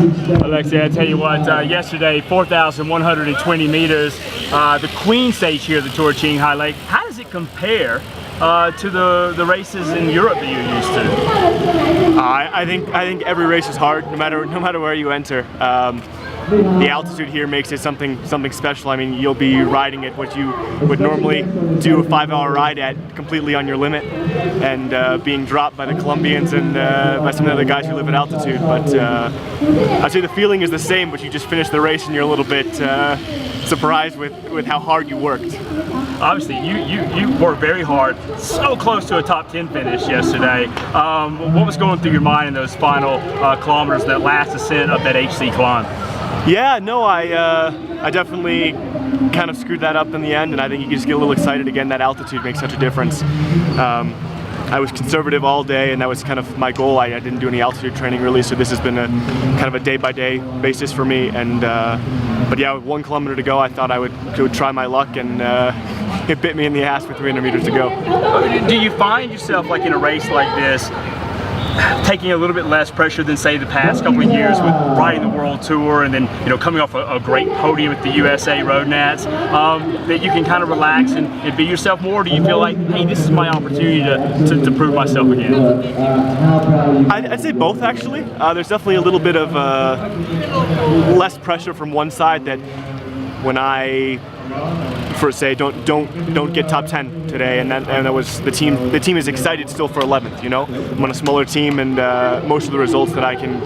Alexey, I tell you what, yesterday, 4,120 meters, the Queen stage here at the Tour of Qinghai Lake. How does it compare to the races in Europe that you're used to? I think every race is hard, no matter where you enter. The altitude here makes it something special. I mean, you'll be riding at what you would normally do a 5-hour ride at, completely on your limit, and being dropped by the Colombians and by some of the other guys who live at altitude. But I'd say the feeling is the same, but you just finished the race and you're a little bit surprised with how hard you worked. Obviously, you worked very hard, so close to a top 10 finish yesterday. What was going through your mind in those final kilometers, that last ascent of that HC climb? Yeah, no, I definitely kind of screwed that up in the end, and I think you just get a little excited again. That altitude makes such a difference. I was conservative all day, and that was kind of my goal. I didn't do any altitude training really, so this has been a kind of a day-by-day basis for me. And but yeah, with 1 kilometer to go, I thought I would try my luck, and it bit me in the ass with 300 meters to go. Do you find yourself, like in a race like this, taking a little bit less pressure than, say, the past couple of years with riding the World Tour and then, you know, coming off a great podium with the USA Road Nats, that you can kind of relax and be yourself more? Or do you feel like, hey, this is my opportunity to prove myself again? I'd say both, actually. There's definitely a little bit of less pressure from one side, that when I first say don't get top 10 today, and that was the team is excited still for 11th. You know, I'm on a smaller team, and most of the results that I can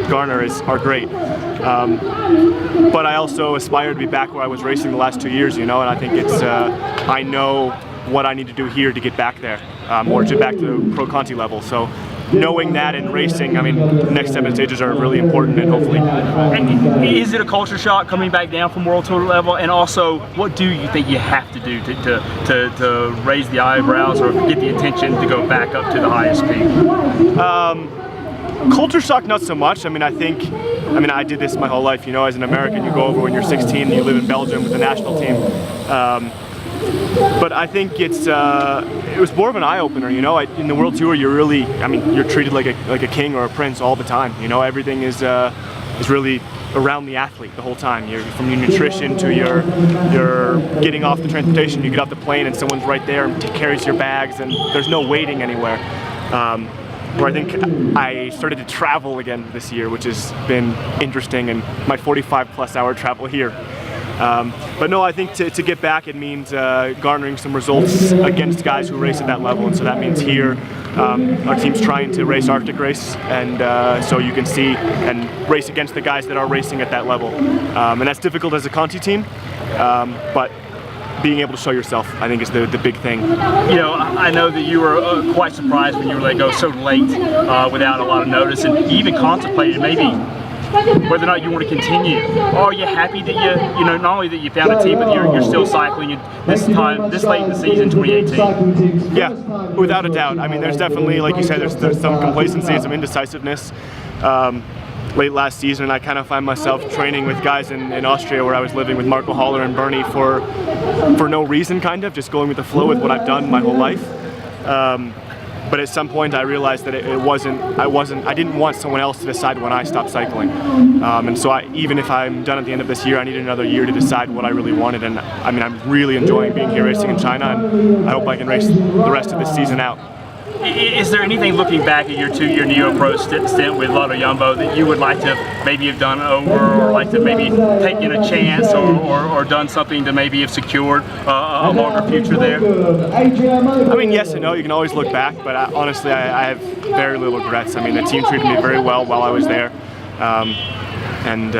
garner are great. But I also aspire to be back where I was racing the last 2 years. You know, and I think it's I know what I need to do here to get back there, or to back to the Pro Conti level. So knowing that in racing, I mean, the next 7 stages are really important, and hopefully. And is it a culture shock coming back down from World Tour level? And also, what do you think you have to do to raise the eyebrows or get the attention to go back up to the highest peak? Culture shock, not so much. I mean, I did this my whole life. You know, as an American, you go over when you're 16 and you live in Belgium with the national team. But I think it was more of an eye-opener. You know, in the World Tour, you're treated like a king or a prince all the time. You know, everything is really around the athlete the whole time. From your nutrition to your getting off the transportation. You get off the plane and someone's right there and carries your bags, and there's no waiting anywhere. Where I think I started to travel again this year, which has been interesting, and my 45+ hour travel here. But no, I think to get back, it means garnering some results against guys who race at that level, and so that means here our team's trying to race Arctic race, and so you can see and race against the guys that are racing at that level, and that's difficult as a Conti team, but being able to show yourself, I think, is the big thing. You know, I know that you were quite surprised when you were let go so late without a lot of notice, and you even contemplated maybe whether or not you want to continue. Or are you happy that you know, not only that you found a team, but you're still cycling this late in the season, 2018? Yeah, without a doubt. I mean, there's definitely, like you said, there's some complacency and some indecisiveness. Late last season, and I kind of find myself training with guys in Austria, where I was living with Marco Haller and Bernie for no reason, kind of just going with the flow with what I've done my whole life. But at some point I realized that I didn't want someone else to decide when I stopped cycling. And so even if I'm done at the end of this year, I need another year to decide what I really wanted. And I mean, I'm really enjoying being here racing in China, and I hope I can race the rest of this season out. Is there anything, looking back at your 2-year Neo-Pro stint with Lotto Jumbo, that you would like to maybe have done over, or like to maybe taken a chance, or done something to maybe have secured a longer future there? I mean, yes and no. You can always look back, but honestly, I have very little regrets. I mean, the team treated me very well while I was there, and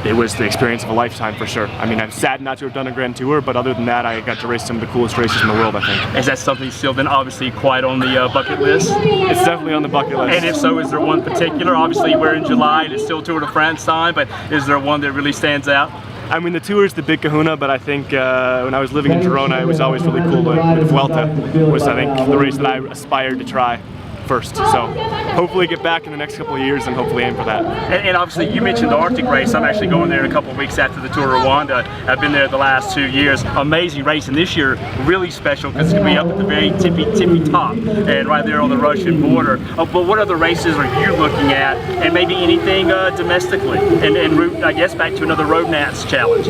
it was the experience of a lifetime for sure. I mean, I'm sad not to have done a Grand Tour, but other than that, I got to race some of the coolest races in the world, I think. Is that something still then obviously quite on the bucket list? It's definitely on the bucket list. And if so, is there one particular? Obviously, we're in July, and it's still Tour de France time, but is there one that really stands out? I mean, the Tour is the big kahuna, but I think when I was living in Girona, it was always really cool. The Vuelta was, I think, the race that I aspired to try. first. So hopefully get back in the next couple of years and hopefully aim for that. And obviously you mentioned the Arctic race. I'm actually going there in a couple of weeks after the Tour of Rwanda. I've been there the last 2 years. Amazing race, and this year really special because it's going to be up at the very tippy top and right there on the Russian border. But what other races are you looking at, and maybe anything domestically? And route, I guess, back to another Road Nats challenge.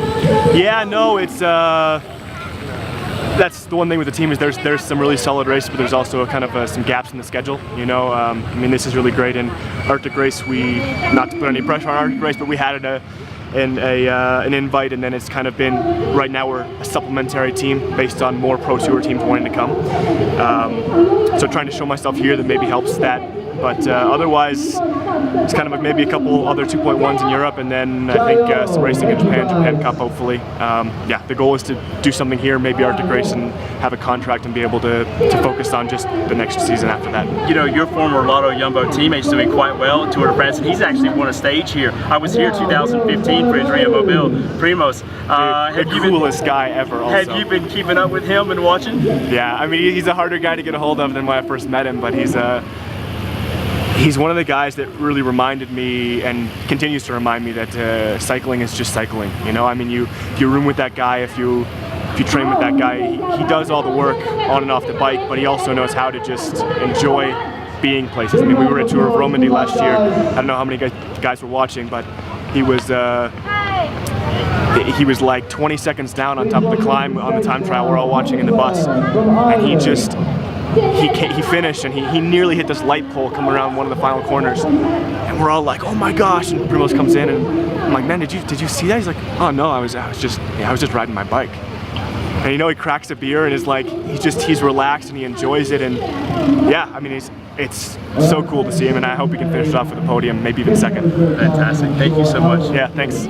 Yeah, no, it's that's the one thing with the team is there's some really solid races, but there's also kind of some gaps in the schedule. You know, I mean, this is really great. In Arctic race, we, not to put any pressure on Arctic race, but we had an invite, and then it's kind of been, right now we're a supplementary team based on more Pro Tour teams wanting to come. So trying to show myself here that maybe helps that. But otherwise, it's kind of maybe a couple other 2.1s in Europe, and then I think some racing in Japan Cup, hopefully. Yeah, the goal is to do something here, maybe Arctic race, and have a contract and be able to focus on just the next season after that. You know, your former Lotto Jumbo teammate's doing quite well at Tour de France, and he's actually won a stage here. I was here 2015 for Adria Mobile Primos. The coolest guy ever also. Have you been keeping up with him and watching? Yeah, I mean, he's a harder guy to get a hold of than when I first met him, but he's one of the guys that really reminded me and continues to remind me that cycling is just cycling. You know, I mean, if you room with that guy, if you train with that guy, he does all the work on and off the bike, but he also knows how to just enjoy being places. I mean, we were at Tour of Romandy last year. I don't know how many guys were watching, but he was like 20 seconds down on top of the climb on the time trial. We're all watching in the bus, and he finished, and he nearly hit this light pole coming around one of the final corners, and we're all like, oh my gosh, and Primos comes in, and I'm like, man, did you see that? He's like, oh no, I was just riding my bike. And you know, he cracks a beer and is like, he's relaxed and he enjoys it, and yeah, I mean, it's so cool to see him, and I hope he can finish it off with a podium, maybe even second. Fantastic, thank you so much. Yeah, thanks.